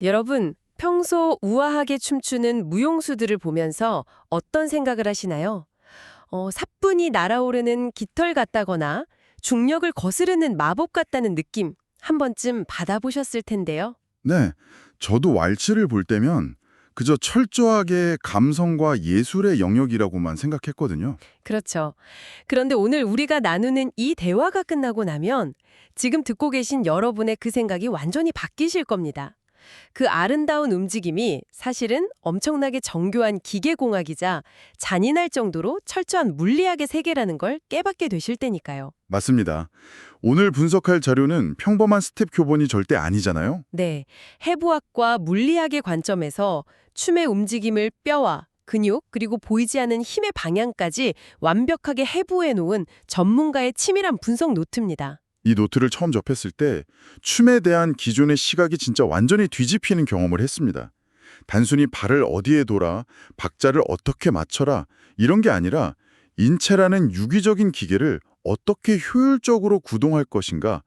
여러분, 평소 우아하게 춤추는 무용수들을 보면서 어떤 생각을 하시나요? 사뿐히 날아오르는 깃털 같다거나 중력을 거스르는 마법 같다는 느낌 한 번쯤 받아보셨을 텐데요. 네, 저도 왈츠를 볼 때면 그저 철저하게 감성과 예술의 영역이라고만 생각했거든요. 그렇죠. 그런데 오늘 우리가 나누는 이 대화가 끝나고 나면 지금 듣고 계신 여러분의 그 생각이 완전히 바뀌실 겁니다. 그 아름다운 움직임이 사실은 엄청나게 정교한 기계공학이자 잔인할 정도로 철저한 물리학의 세계라는 걸 깨닫게 되실 때니까요. 맞습니다. 오늘 분석할 자료는 평범한 스텝 교본이 절대 아니잖아요. 네, 해부학과 물리학의 관점에서 춤의 움직임을 뼈와 근육 그리고 보이지 않는 힘의 방향까지 완벽하게 해부해 놓은 전문가의 치밀한 분석 노트입니다. 이 노트를 처음 접했을 때 춤에 대한 기존의 시각이 진짜 완전히 뒤집히는 경험을 했습니다. 단순히 발을 어디에 돌아, 박자를 어떻게 맞춰라 이런 게 아니라 인체라는 유기적인 기계를 어떻게 효율적으로 구동할 것인가에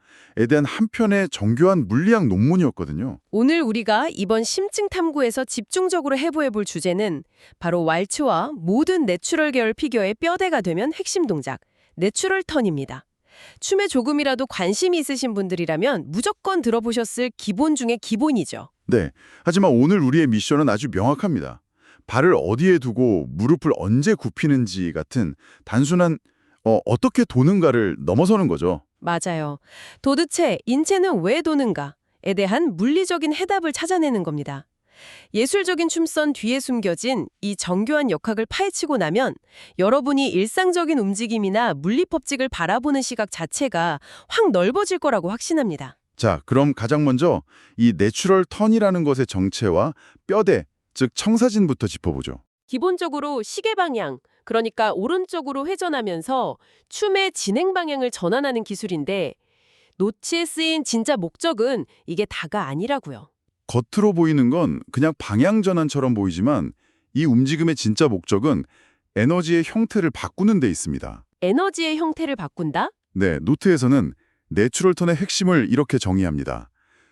대한 한편의 정교한 물리학 논문이었거든요. 오늘 우리가 이번 심층 탐구에서 집중적으로 해부해 볼 주제는 바로 왈츠와 모든 내추럴 계열 피겨의 뼈대가 되면 핵심 동작, 내추럴 턴입니다. 춤에 조금이라도 관심이 있으신 분들이라면 무조건 들어보셨을 기본 중에 기본이죠. 네, 하지만 오늘 우리의 미션은 아주 명확합니다. 발을 어디에 두고 무릎을 언제 굽히는지 같은 단순한 어떻게 도는가를 넘어서는 거죠. 맞아요. 도대체 인체는 왜 도는가에 대한 물리적인 해답을 찾아내는 겁니다. 예술적인 춤선 뒤에 숨겨진 이 정교한 역학을 파헤치고 나면 여러분이 일상적인 움직임이나 물리 법칙을 바라보는 시각 자체가 확 넓어질 거라고 확신합니다. 자, 그럼 가장 먼저 이 내추럴 턴이라는 것의 정체와 뼈대, 즉 청사진부터 짚어보죠. 기본적으로 시계 방향, 그러니까 오른쪽으로 회전하면서 춤의 진행 방향을 전환하는 기술인데 노치에 쓰인 진짜 목적은 이게 다가 아니라고요. 겉으로 보이는 건 그냥 방향 전환처럼 보이지만 이 움직임의 진짜 목적은 에너지의 형태를 바꾸는 데 있습니다. 에너지의 형태를 바꾼다? 네, 노트에서는 내추럴 턴의 핵심을 이렇게 정의합니다.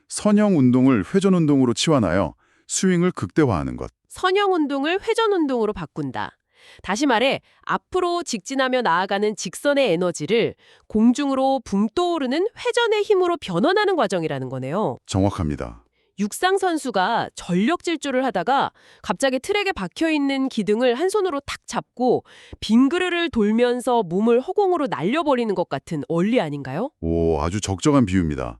선형 운동을 회전 운동으로 치환하여 스윙을 극대화하는 것. 선형 운동을 회전 운동으로 바꾼다. 다시 말해 앞으로 직진하며 나아가는 직선의 에너지를 공중으로 붕 떠오르는 회전의 힘으로 변환하는 과정이라는 거네요. 정확합니다. 육상 선수가 전력 질주를 하다가 갑자기 트랙에 박혀 있는 기둥을 한 손으로 탁 잡고 빙그르를 돌면서 몸을 허공으로 날려버리는 것 같은 원리 아닌가요? 오, 아주 적정한 비유입니다.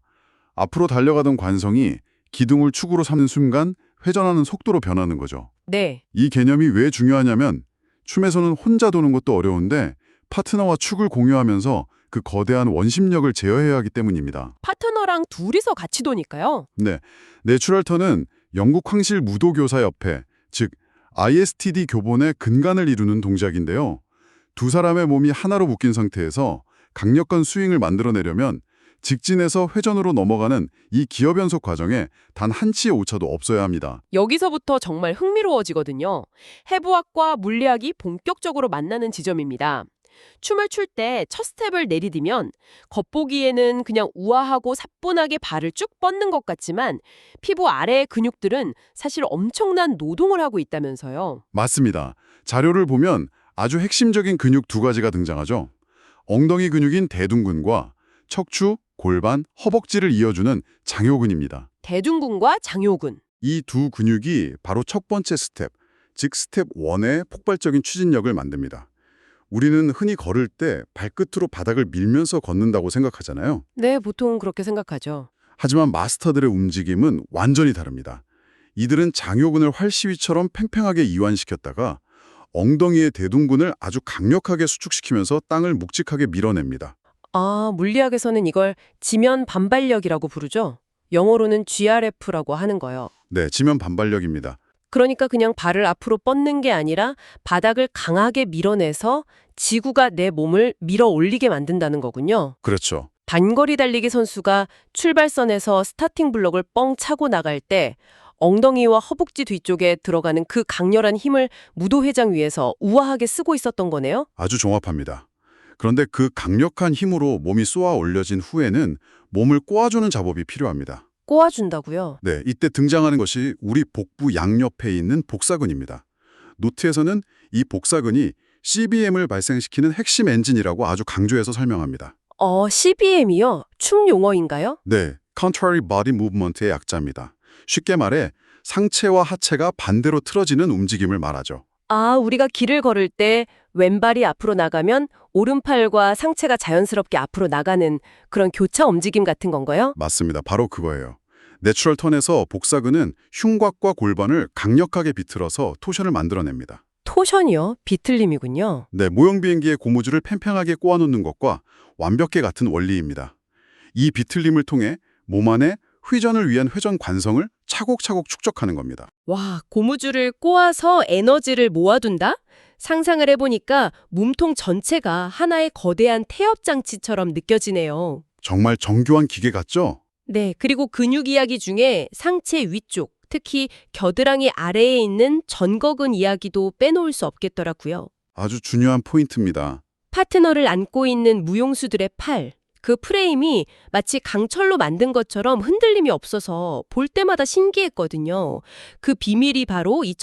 앞으로 달려가던 관성이 기둥을 축으로 삼는 순간 회전하는 속도로 변하는 거죠. 네. 이 개념이 왜 중요하냐면 춤에서는 혼자 도는 것도 어려운데 파트너와 축을 공유하면서 그 거대한 원심력을 제어해야 하기 때문입니다. 파트너랑 둘이서 같이 도니까요. 네, 내추럴 턴은 영국 황실 무도교사협회, 즉 ISTD 교본의 근간을 이루는 동작인데요. 두 사람의 몸이 하나로 묶인 상태에서 강력한 스윙을 만들어내려면 직진에서 회전으로 넘어가는 이 기어 변속 과정에 단 한치의 오차도 없어야 합니다. 여기서부터 정말 흥미로워지거든요. 해부학과 물리학이 본격적으로 만나는 지점입니다. 춤을 출 때 첫 스텝을 내디디면 겉보기에는 그냥 우아하고 사뿐하게 발을 쭉 뻗는 것 같지만 피부 아래의 근육들은 사실 엄청난 노동을 하고 있다면서요. 맞습니다. 자료를 보면 아주 핵심적인 근육 두 가지가 등장하죠. 엉덩이 근육인 대둔근과 척추, 골반, 허벅지를 이어주는 장요근입니다. 대둔근과 장요근. 이 두 근육이 바로 첫 번째 스텝, 즉 스텝 1의 폭발적인 추진력을 만듭니다. 우리는 흔히 걸을 때 발끝으로 바닥을 밀면서 걷는다고 생각하잖아요. 네, 보통 그렇게 생각하죠. 하지만 마스터들의 움직임은 완전히 다릅니다. 이들은 장요근을 활시위처럼 팽팽하게 이완시켰다가 엉덩이의 대둔근을 아주 강력하게 수축시키면서 땅을 묵직하게 밀어냅니다. 아, 물리학에서는 이걸 지면 반발력이라고 부르죠. 영어로는 GRF라고 하는 거요. 네, 지면 반발력입니다. 그러니까 그냥 발을 앞으로 뻗는 게 아니라 바닥을 강하게 밀어내서 지구가 내 몸을 밀어 올리게 만든다는 거군요. 그렇죠. 단거리 달리기 선수가 출발선에서 스타팅 블럭을 뻥 차고 나갈 때 엉덩이와 허벅지 뒤쪽에 들어가는 그 강렬한 힘을 무도회장 위에서 우아하게 쓰고 있었던 거네요. 아주 정확합니다. 그런데 그 강력한 힘으로 몸이 쏘아 올려진 후에는 몸을 꼬아주는 작업이 필요합니다. 꼬아준다고요? 네, 이때 등장하는 것이 우리 복부 양옆에 있는 복사근입니다. 노트에서는 이 복사근이 CBM을 발생시키는 핵심 엔진이라고 아주 강조해서 설명합니다. CBM이요? 춤 용어인가요? 네, Contrary Body Movement의 약자입니다. 쉽게 말해 상체와 하체가 반대로 틀어지는 움직임을 말하죠. 우리가 길을 걸을 때 왼발이 앞으로 나가면 오른팔과 상체가 자연스럽게 앞으로 나가는 그런 교차 움직임 같은 건가요? 맞습니다. 바로 그거예요. 내추럴 턴에서 복사근은 흉곽과 골반을 강력하게 비틀어서 토션을 만들어냅니다. 토션이요? 비틀림이군요. 네, 모형 비행기의 고무줄을 팽팽하게 꼬아놓는 것과 완벽히 같은 원리입니다. 이 비틀림을 통해 몸 안에 회전을 위한 회전 관성을 차곡차곡 축적하는 겁니다. 와, 고무줄을 꼬아서 에너지를 모아둔다? 상상을 해보니까 몸통 전체가 하나의 거대한 태엽 장치처럼 느껴지네요. 정말 정교한 기계 같죠? 네, 그리고 근육 이야기 중에 상체 위쪽, 특히 겨드랑이 아래에 있는 전거근 이야기도 빼놓을 수 없겠더라고요. 아주 중요한 포인트입니다. 파트너를 안고 있는 무용수들의 팔, 그 프레임이 마치 강철로 만든 것처럼 흔들림이 없어서 볼 때마다 신기했거든요. 그 비밀이 바로 이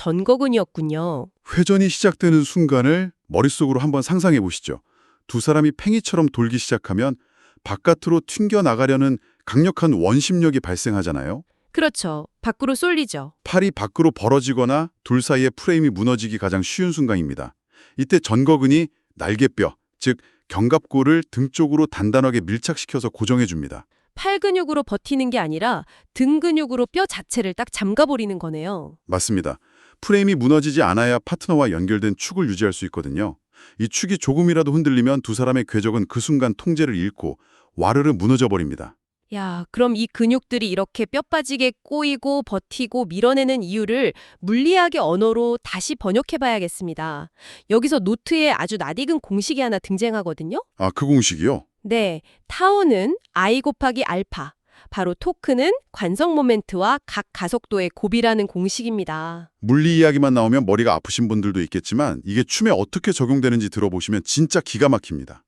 전거근이었군요. 회전이 시작되는 순간을 머릿속으로 한번 상상해 보시죠. 두 사람이 팽이처럼 돌기 시작하면 바깥으로 튕겨나가려는 강력한 원심력이 발생하잖아요. 그렇죠. 밖으로 쏠리죠. 팔이 밖으로 벌어지거나 둘 사이의 프레임이 무너지기 가장 쉬운 순간입니다. 이때 전거근이 날개뼈, 즉 견갑골을 등 쪽으로 단단하게 밀착시켜서 고정해 줍니다. 팔 근육으로 버티는 게 아니라 등 근육으로 뼈 자체를 딱 잠가버리는 거네요. 맞습니다. 프레임이 무너지지 않아야 파트너와 연결된 축을 유지할 수 있거든요. 이 축이 조금이라도 흔들리면 두 사람의 궤적은 그 순간 통제를 잃고 와르르 무너져 버립니다. 야, 그럼 이 근육들이 이렇게 뼈 빠지게 꼬이고 버티고 밀어내는 이유를 물리학의 언어로 다시 번역해봐야겠습니다. 여기서 노트에 아주 낯익은 공식이 하나 등장하거든요. 아, 그 공식이요? 네, 타우는 I 곱하기 알파, 바로 토크는 관성 모멘트와 각 가속도의 곱이라는 공식입니다. 물리 이야기만 나오면 머리가 아프신 분들도 있겠지만 이게 춤에 어떻게 적용되는지 들어보시면 진짜 기가 막힙니다.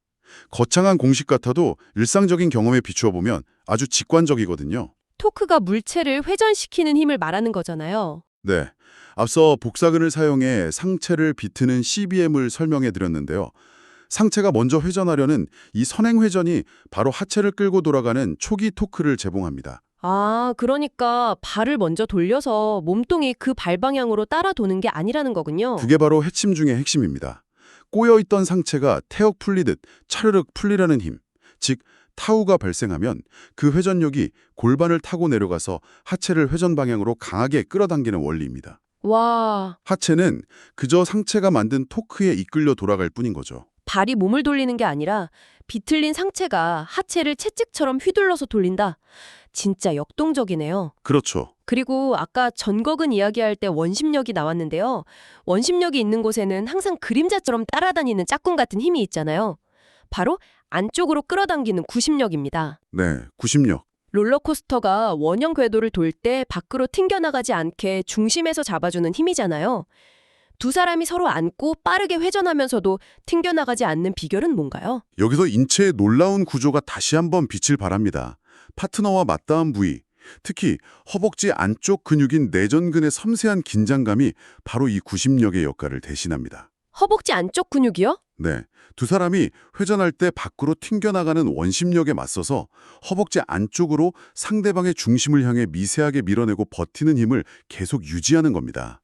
거창한 공식 같아도 일상적인 경험에 비추어 보면 아주 직관적이거든요. 토크가 물체를 회전시키는 힘을 말하는 거잖아요. 네, 앞서 복사근을 사용해 상체를 비트는 CBM을 설명해 드렸는데요. 상체가 먼저 회전하려는 이 선행회전이 바로 하체를 끌고 돌아가는 초기 토크를 제공합니다. 그러니까 발을 먼저 돌려서 몸통이 그 발 방향으로 따라 도는 게 아니라는 거군요. 그게 바로 핵심 중의 핵심입니다. 꼬여있던 상체가 태역 풀리듯 차르륵 풀리라는 힘, 즉 타우가 발생하면 그 회전력이 골반을 타고 내려가서 하체를 회전 방향으로 강하게 끌어당기는 원리입니다. 와, 하체는 그저 상체가 만든 토크에 이끌려 돌아갈 뿐인 거죠. 발이 몸을 돌리는 게 아니라 비틀린 상체가 하체를 채찍처럼 휘둘러서 돌린다. 진짜 역동적이네요. 그렇죠. 그리고 아까 전거근 이야기할 때 원심력이 나왔는데요. 원심력이 있는 곳에는 항상 그림자처럼 따라다니는 짝꿍 같은 힘이 있잖아요. 바로 안쪽으로 끌어당기는 구심력입니다. 네, 구심력. 롤러코스터가 원형 궤도를 돌 때 밖으로 튕겨나가지 않게 중심에서 잡아주는 힘이잖아요. 두 사람이 서로 안고 빠르게 회전하면서도 튕겨나가지 않는 비결은 뭔가요? 여기서 인체의 놀라운 구조가 다시 한번 빛을 발합니다. 파트너와 맞닿은 부위, 특히 허벅지 안쪽 근육인 내전근의 섬세한 긴장감이 바로 이 구심력의 역할을 대신합니다. 허벅지 안쪽 근육이요? 네, 두 사람이 회전할 때 밖으로 튕겨나가는 원심력에 맞서서 허벅지 안쪽으로 상대방의 중심을 향해 미세하게 밀어내고 버티는 힘을 계속 유지하는 겁니다.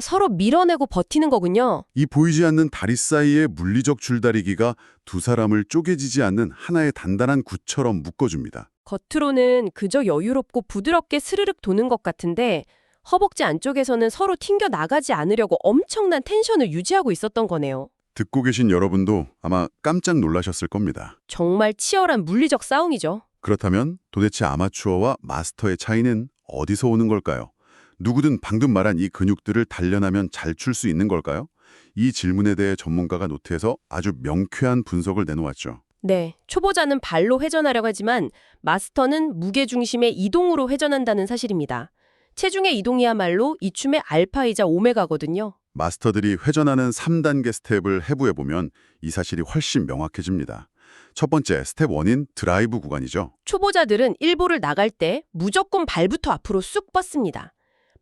서로 밀어내고 버티는 거군요. 이 보이지 않는 다리 사이의 물리적 줄다리기가 두 사람을 쪼개지지 않는 하나의 단단한 굿처럼 묶어줍니다. 겉으로는 그저 여유롭고 부드럽게 스르륵 도는 것 같은데 허벅지 안쪽에서는 서로 튕겨 나가지 않으려고 엄청난 텐션을 유지하고 있었던 거네요. 듣고 계신 여러분도 아마 깜짝 놀라셨을 겁니다. 정말 치열한 물리적 싸움이죠. 그렇다면 도대체 아마추어와 마스터의 차이는 어디서 오는 걸까요? 누구든 방금 말한 이 근육들을 단련하면 잘 출 수 있는 걸까요? 이 질문에 대해 전문가가 노트에서 아주 명쾌한 분석을 내놓았죠. 네, 초보자는 발로 회전하려고 하지만 마스터는 무게중심의 이동으로 회전한다는 사실입니다. 체중의 이동이야말로 이 춤의 알파이자 오메가거든요. 마스터들이 회전하는 3단계 스텝을 해부해보면 이 사실이 훨씬 명확해집니다. 첫 번째, 스텝 1인 드라이브 구간이죠. 초보자들은 일보를 나갈 때 무조건 발부터 앞으로 쑥 뻗습니다.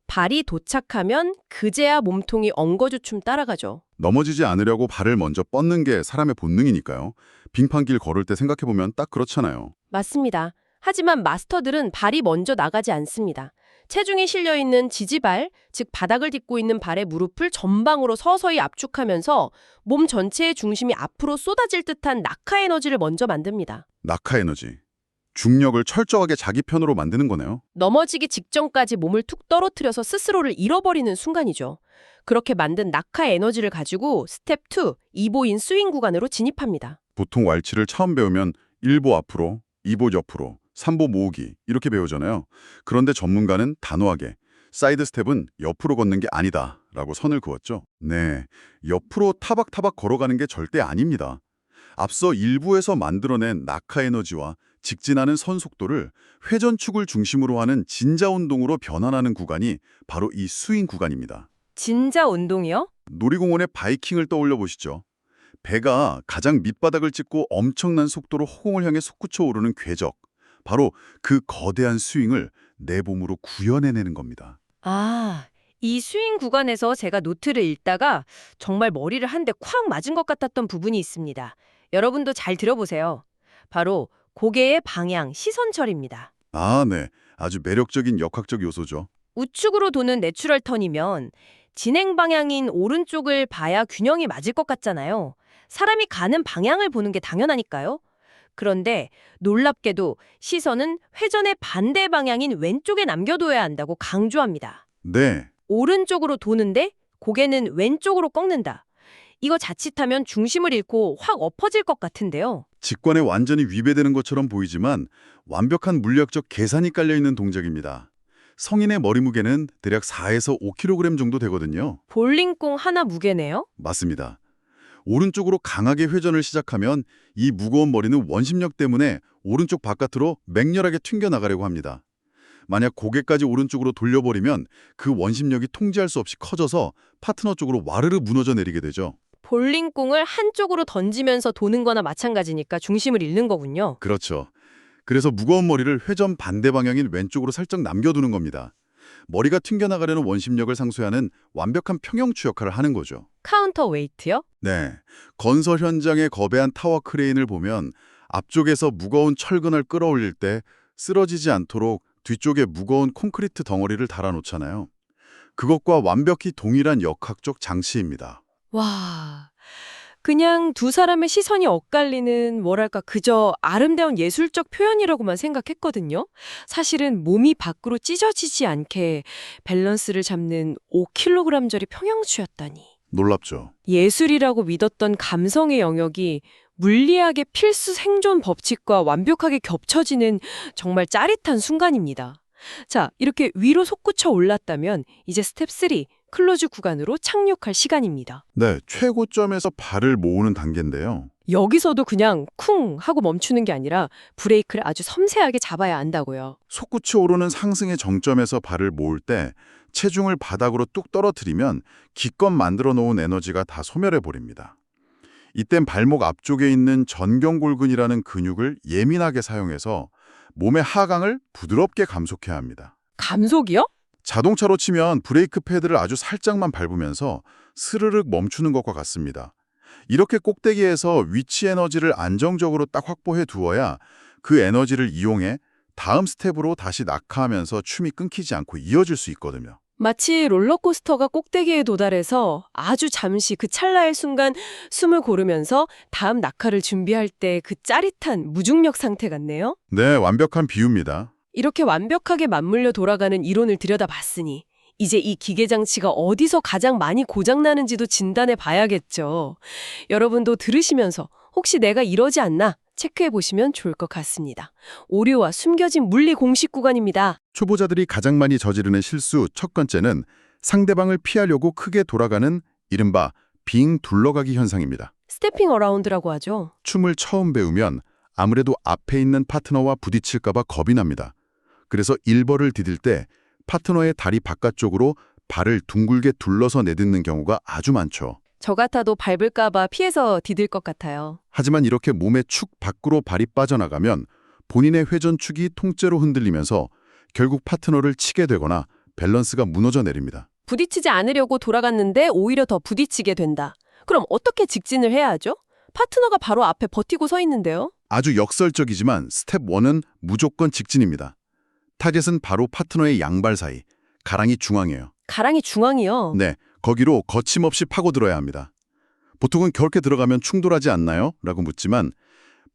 발이 도착하면 그제야 몸통이 엉거주춤 따라가죠. 넘어지지 않으려고 발을 먼저 뻗는 게 사람의 본능이니까요. 빙판길 걸을 때 생각해보면 딱 그렇잖아요. 맞습니다. 하지만 마스터들은 발이 먼저 나가지 않습니다. 체중이 실려있는 지지발, 즉 바닥을 딛고 있는 발의 무릎을 전방으로 서서히 압축하면서 몸 전체의 중심이 앞으로 쏟아질 듯한 낙하 에너지를 먼저 만듭니다. 낙하 에너지. 중력을 철저하게 자기 편으로 만드는 거네요. 넘어지기 직전까지 몸을 툭 떨어뜨려서 스스로를 잃어버리는 순간이죠. 그렇게 만든 낙하 에너지를 가지고 스텝 2, 2보인 스윙 구간으로 진입합니다. 보통 왈츠를 처음 배우면 1보 앞으로, 2보 옆으로, 3보 모으기 이렇게 배우잖아요. 그런데 전문가는 단호하게 사이드 스텝은 옆으로 걷는 게 아니다 라고 선을 그었죠. 네, 옆으로 타박타박 걸어가는 게 절대 아닙니다. 앞서 1부에서 만들어낸 낙하 에너지와 직진하는 선 속도를 회전축을 중심으로 하는 진자 운동으로 변환하는 구간이 바로 이 스윙 구간입니다. 진자 운동이요? 놀이공원의 바이킹을 떠올려 보시죠. 배가 가장 밑바닥을 찍고 엄청난 속도로 허공을 향해 솟구쳐 오르는 궤적. 바로 그 거대한 스윙을 내 몸으로 구현해내는 겁니다. 아, 이 스윙 구간에서 제가 노트를 읽다가 정말 머리를 한 대 콱 맞은 것 같았던 부분이 있습니다. 여러분도 잘 들어보세요. 바로 고개의 방향, 시선처리입니다. 아, 네. 아주 매력적인 역학적 요소죠. 우측으로 도는 내추럴 턴이면 진행 방향인 오른쪽을 봐야 균형이 맞을 것 같잖아요. 사람이 가는 방향을 보는 게 당연하니까요. 그런데 놀랍게도 시선은 회전의 반대 방향인 왼쪽에 남겨둬야 한다고 강조합니다. 네. 오른쪽으로 도는데 고개는 왼쪽으로 꺾는다. 이거 자칫하면 중심을 잃고 확 엎어질 것 같은데요. 직관에 완전히 위배되는 것처럼 보이지만 완벽한 물리학적 계산이 깔려있는 동작입니다. 성인의 머리 무게는 대략 4에서 5kg 정도 되거든요. 볼링공 하나 무게네요? 맞습니다. 오른쪽으로 강하게 회전을 시작하면 이 무거운 머리는 원심력 때문에 오른쪽 바깥으로 맹렬하게 튕겨나가려고 합니다. 만약 고개까지 오른쪽으로 돌려버리면 그 원심력이 통제할 수 없이 커져서 파트너 쪽으로 와르르 무너져 내리게 되죠. 볼링공을 한쪽으로 던지면서 도는 거나 마찬가지니까 중심을 잃는 거군요. 그렇죠. 그래서 무거운 머리를 회전 반대 방향인 왼쪽으로 살짝 남겨두는 겁니다. 머리가 튕겨나가려는 원심력을 상쇄하는 완벽한 평형추 역할을 하는 거죠. 카운터 웨이트요? 네, 건설 현장의 거대한 타워 크레인을 보면 앞쪽에서 무거운 철근을 끌어올릴 때 쓰러지지 않도록 뒤쪽에 무거운 콘크리트 덩어리를 달아놓잖아요. 그것과 완벽히 동일한 역학적 장치입니다. 와, 그냥 두 사람의 시선이 엇갈리는 뭐랄까 그저 아름다운 예술적 표현이라고만 생각했거든요. 사실은 몸이 밖으로 찢어지지 않게 밸런스를 잡는 5kg짜리 평형추였다니. 놀랍죠? 예술이라고 믿었던 감성의 영역이 물리학의 필수 생존 법칙과 완벽하게 겹쳐지는 정말 짜릿한 순간입니다. 자, 이렇게 위로 솟구쳐 올랐다면 이제 스텝 3, 클로즈 구간으로 착륙할 시간입니다. 네, 최고점에서 발을 모으는 단계인데요. 여기서도 그냥 쿵 하고 멈추는 게 아니라 브레이크를 아주 섬세하게 잡아야 한다고요. 솟구치 오르는 상승의 정점에서 발을 모을 때 체중을 바닥으로 뚝 떨어뜨리면 기껏 만들어 놓은 에너지가 다 소멸해 버립니다. 이땐 발목 앞쪽에 있는 전경골근이라는 근육을 예민하게 사용해서 몸의 하강을 부드럽게 감속해야 합니다. 감속이요? 자동차로 치면 브레이크 패드를 아주 살짝만 밟으면서 스르륵 멈추는 것과 같습니다. 이렇게 꼭대기에서 위치 에너지를 안정적으로 딱 확보해 두어야 그 에너지를 이용해 다음 스텝으로 다시 낙하하면서 춤이 끊기지 않고 이어질 수 있거든요. 마치 롤러코스터가 꼭대기에 도달해서 아주 잠시 그 찰나의 순간 숨을 고르면서 다음 낙하를 준비할 때 그 짜릿한 무중력 상태 같네요. 네, 완벽한 비유입니다. 이렇게 완벽하게 맞물려 돌아가는 이론을 들여다봤으니 이제 이 기계장치가 어디서 가장 많이 고장나는지도 진단해 봐야겠죠. 여러분도 들으시면서 혹시 내가 이러지 않나 체크해 보시면 좋을 것 같습니다. 오류와 숨겨진 물리 공식 구간입니다. 초보자들이 가장 많이 저지르는 실수 첫 번째는 상대방을 피하려고 크게 돌아가는 이른바 빙 둘러가기 현상입니다. 스태핑 어라운드라고 하죠. 춤을 처음 배우면 아무래도 앞에 있는 파트너와 부딪힐까 봐 겁이 납니다. 그래서 일벌을 디딜 때 파트너의 다리 바깥쪽으로 발을 둥글게 둘러서 내딛는 경우가 아주 많죠. 저 같아도 밟을까봐 피해서 디딜 것 같아요. 하지만 이렇게 몸의 축 밖으로 발이 빠져나가면 본인의 회전축이 통째로 흔들리면서 결국 파트너를 치게 되거나 밸런스가 무너져 내립니다. 부딪히지 않으려고 돌아갔는데 오히려 더 부딪히게 된다. 그럼 어떻게 직진을 해야 하죠? 파트너가 바로 앞에 버티고 서 있는데요. 아주 역설적이지만 스텝 1은 무조건 직진입니다. 타겟은 바로 파트너의 양발 사이, 가랑이 중앙이에요. 가랑이 중앙이요. 네, 거기로 거침없이 파고들어야 합니다. 보통은 그렇게 들어가면 충돌하지 않나요? 라고 묻지만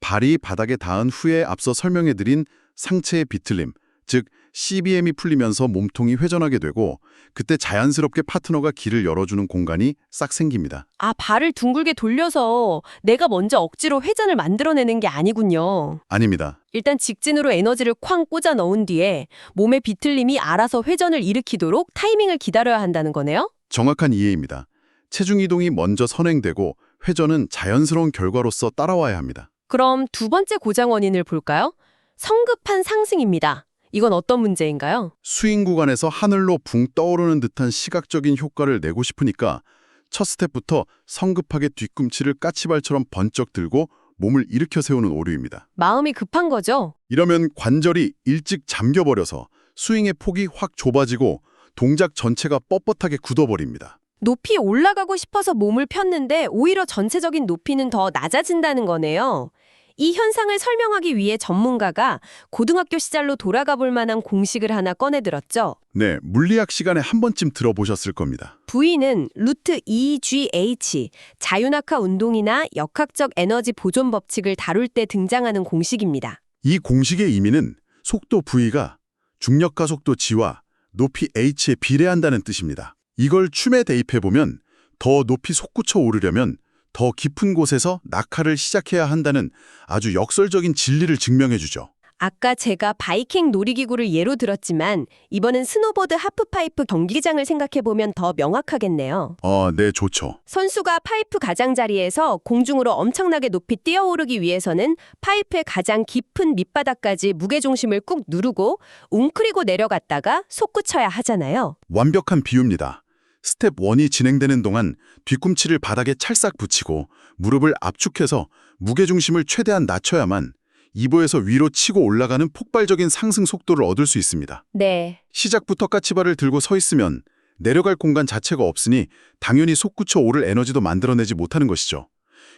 발이 바닥에 닿은 후에 앞서 설명해드린 상체의 비틀림, 즉 CBM이 풀리면서 몸통이 회전하게 되고 그때 자연스럽게 파트너가 길을 열어주는 공간이 싹 생깁니다. 아, 발을 둥글게 돌려서 내가 먼저 억지로 회전을 만들어내는 게 아니군요. 아닙니다. 일단 직진으로 에너지를 쾅 꽂아 넣은 뒤에 몸의 비틀림이 알아서 회전을 일으키도록 타이밍을 기다려야 한다는 거네요? 정확한 이해입니다. 체중 이동이 먼저 선행되고 회전은 자연스러운 결과로서 따라와야 합니다. 그럼 두 번째 고장 원인을 볼까요? 성급한 상승입니다. 이건 어떤 문제인가요? 스윙 구간에서 하늘로 붕 떠오르는 듯한 시각적인 효과를 내고 싶으니까 첫 스텝부터 성급하게 뒤꿈치를 까치발처럼 번쩍 들고 몸을 일으켜 세우는 오류입니다. 마음이 급한 거죠? 이러면 관절이 일찍 잠겨버려서 스윙의 폭이 확 좁아지고 동작 전체가 뻣뻣하게 굳어버립니다. 높이 올라가고 싶어서 몸을 폈는데 오히려 전체적인 높이는 더 낮아진다는 거네요. 이 현상을 설명하기 위해 전문가가 고등학교 시절로 돌아가 볼 만한 공식을 하나 꺼내들었죠. 네, 물리학 시간에 한 번쯤 들어보셨을 겁니다. V는 루트 EGH, 자유낙하 운동이나 역학적 에너지 보존 법칙을 다룰 때 등장하는 공식입니다. 이 공식의 의미는 속도 V가 중력가 속도 G와 높이 H에 비례한다는 뜻입니다. 이걸 춤에 대입해보면 더 높이 솟구쳐 오르려면 더 깊은 곳에서 낙하를 시작해야 한다는 아주 역설적인 진리를 증명해주죠. 아까 제가 바이킹 놀이기구를 예로 들었지만 이번엔 스노보드 하프파이프 경기장을 생각해보면 더 명확하겠네요. 네, 좋죠. 선수가 파이프 가장자리에서 공중으로 엄청나게 높이 뛰어오르기 위해서는 파이프의 가장 깊은 밑바닥까지 무게중심을 꾹 누르고 웅크리고 내려갔다가 솟구쳐야 하잖아요. 완벽한 비유입니다. 스텝 1이 진행되는 동안 뒤꿈치를 바닥에 찰싹 붙이고 무릎을 압축해서 무게중심을 최대한 낮춰야만 2보에서 위로 치고 올라가는 폭발적인 상승 속도를 얻을 수 있습니다. 네. 시작부터 까치발을 들고 서 있으면 내려갈 공간 자체가 없으니 당연히 솟구쳐 오를 에너지도 만들어내지 못하는 것이죠.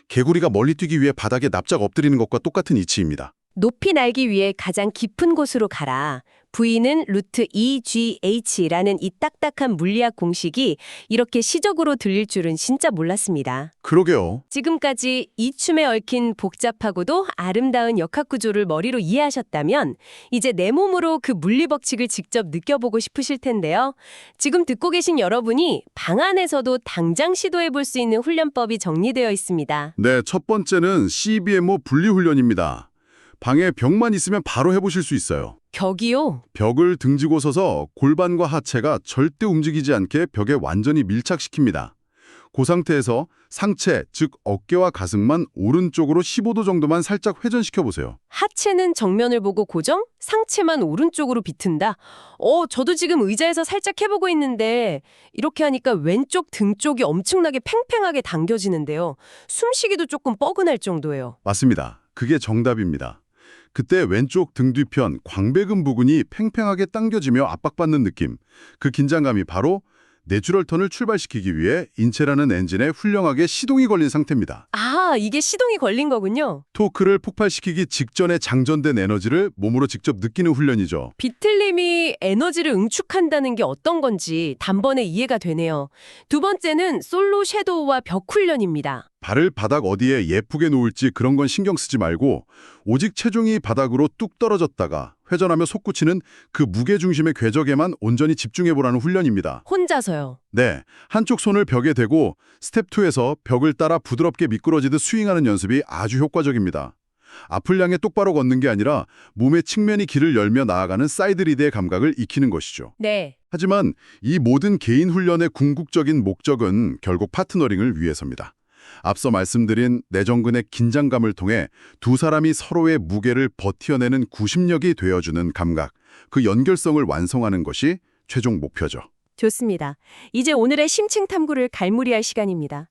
개구리가 멀리 뛰기 위해 바닥에 납작 엎드리는 것과 똑같은 이치입니다. 높이 날기 위해 가장 깊은 곳으로 가라. V는 루트 EGH라는 이 딱딱한 물리학 공식이 이렇게 시적으로 들릴 줄은 진짜 몰랐습니다. 그러게요. 지금까지 이 춤에 얽힌 복잡하고도 아름다운 역학 구조를 머리로 이해하셨다면 이제 내 몸으로 그 물리 법칙을 직접 느껴보고 싶으실 텐데요. 지금 듣고 계신 여러분이 방 안에서도 당장 시도해 볼 수 있는 훈련법이 정리되어 있습니다. 네, 첫 번째는 CBMO 분리훈련입니다. 방에 벽만 있으면 바로 해보실 수 있어요. 벽이요? 벽을 등지고 서서 골반과 하체가 절대 움직이지 않게 벽에 완전히 밀착시킵니다. 그 상태에서 상체, 즉 어깨와 가슴만 오른쪽으로 15도 정도만 살짝 회전시켜보세요. 하체는 정면을 보고 고정, 상체만 오른쪽으로 비튼다. 저도 지금 의자에서 살짝 해보고 있는데 이렇게 하니까 왼쪽 등 쪽이 엄청나게 팽팽하게 당겨지는데요. 숨쉬기도 조금 뻐근할 정도예요. 맞습니다. 그게 정답입니다. 그때 왼쪽 등 뒤편 광배근 부근이 팽팽하게 당겨지며 압박받는 느낌, 그 긴장감이 바로 내추럴 턴을 출발시키기 위해 인체라는 엔진에 훌륭하게 시동이 걸린 상태입니다. 아, 이게 시동이 걸린 거군요. 토크를 폭발시키기 직전에 장전된 에너지를 몸으로 직접 느끼는 훈련이죠. 비틀림이 에너지를 응축한다는 게 어떤 건지 단번에 이해가 되네요. 두 번째는 솔로 섀도우와 벽 훈련입니다. 발을 바닥 어디에 예쁘게 놓을지 그런 건 신경 쓰지 말고 오직 체중이 바닥으로 뚝 떨어졌다가 회전하며 솟구치는 그 무게중심의 궤적에만 온전히 집중해보라는 훈련입니다. 혼자서요. 네, 한쪽 손을 벽에 대고 스텝 2에서 벽을 따라 부드럽게 미끄러지듯 스윙하는 연습이 아주 효과적입니다. 앞을 향해 똑바로 걷는 게 아니라 몸의 측면이 길을 열며 나아가는 사이드 리드의 감각을 익히는 것이죠. 네. 하지만 이 모든 개인 훈련의 궁극적인 목적은 결국 파트너링을 위해서입니다. 앞서 말씀드린 내전근의 긴장감을 통해 두 사람이 서로의 무게를 버텨내는 구심력이 되어주는 감각, 그 연결성을 완성하는 것이 최종 목표죠. 좋습니다. 이제 오늘의 심층 탐구를 갈무리할 시간입니다.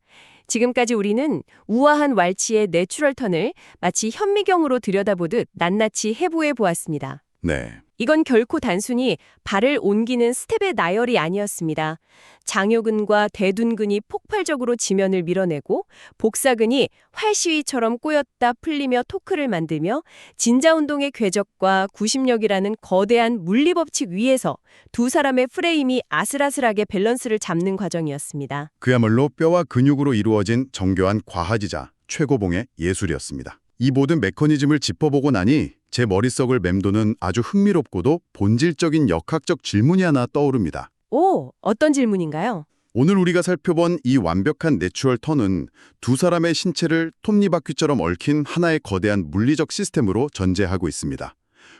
지금까지 우리는 우아한 왈츠의 내추럴 턴을 마치 현미경으로 들여다보듯 낱낱이 해부해 보았습니다. 네. 이건 결코 단순히 발을 옮기는 스텝의 나열이 아니었습니다. 장요근과 대둔근이 폭발적으로 지면을 밀어내고 복사근이 활시위처럼 꼬였다 풀리며 토크를 만들며 진자운동의 궤적과 구심력이라는 거대한 물리법칙 위에서 두 사람의 프레임이 아슬아슬하게 밸런스를 잡는 과정이었습니다. 그야말로 뼈와 근육으로 이루어진 정교한 과하지자 최고봉의 예술이었습니다. 이 모든 메커니즘을 짚어보고 나니 제 머릿속을 맴도는 아주 흥미롭고도 본질적인 역학적 질문이 하나 떠오릅니다. 오, 어떤 질문인가요? 오늘 우리가 살펴본 이 완벽한 내추럴 턴은 두 사람의 신체를 톱니바퀴처럼 얽힌 하나의 거대한 물리적 시스템으로 전제하고 있습니다.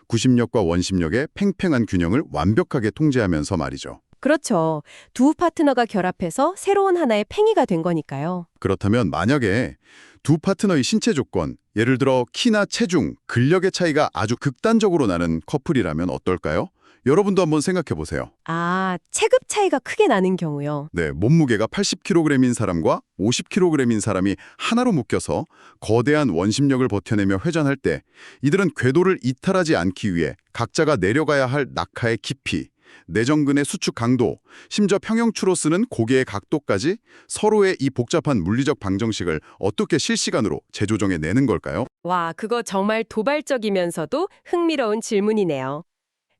구심력과 원심력의 팽팽한 균형을 완벽하게 통제하면서 말이죠. 그렇죠. 두 파트너가 결합해서 새로운 하나의 팽이가 된 거니까요. 그렇다면 만약에 두 파트너의 신체 조건, 예를 들어 키나 체중, 근력의 차이가 아주 극단적으로 나는 커플이라면 어떨까요? 여러분도 한번 생각해 보세요. 아, 체급 차이가 크게 나는 경우요. 네, 몸무게가 80kg인 사람과 50kg인 사람이 하나로 묶여서 거대한 원심력을 버텨내며 회전할 때 이들은 궤도를 이탈하지 않기 위해 각자가 내려가야 할 낙하의 깊이, 내전근의 수축 강도, 심지어 평형추로 쓰는 고개의 각도까지 서로의 이 복잡한 물리적 방정식을 어떻게 실시간으로 재조정해 내는 걸까요? 와, 그거 정말 도발적이면서도 흥미로운 질문이네요.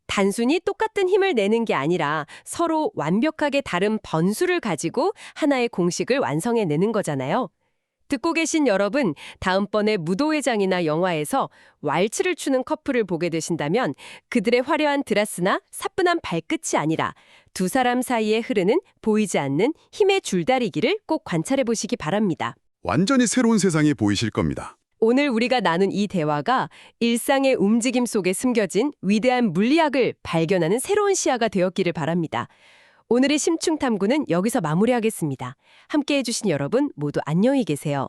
단순히 똑같은 힘을 내는 게 아니라 서로 완벽하게 다른 번수를 가지고 하나의 공식을 완성해내는 거잖아요. 듣고 계신 여러분, 다음번에 무도회장이나 영화에서 왈츠를 추는 커플을 보게 되신다면 그들의 화려한 드라스나 사뿐한 발끝이 아니라 두 사람 사이에 흐르는 보이지 않는 힘의 줄다리기를 꼭 관찰해 보시기 바랍니다. 완전히 새로운 세상이 보이실 겁니다. 오늘 우리가 나눈 이 대화가 일상의 움직임 속에 숨겨진 위대한 물리학을 발견하는 새로운 시야가 되었기를 바랍니다. 오늘의 심층 탐구는 여기서 마무리하겠습니다. 함께해 주신 여러분 모두 안녕히 계세요.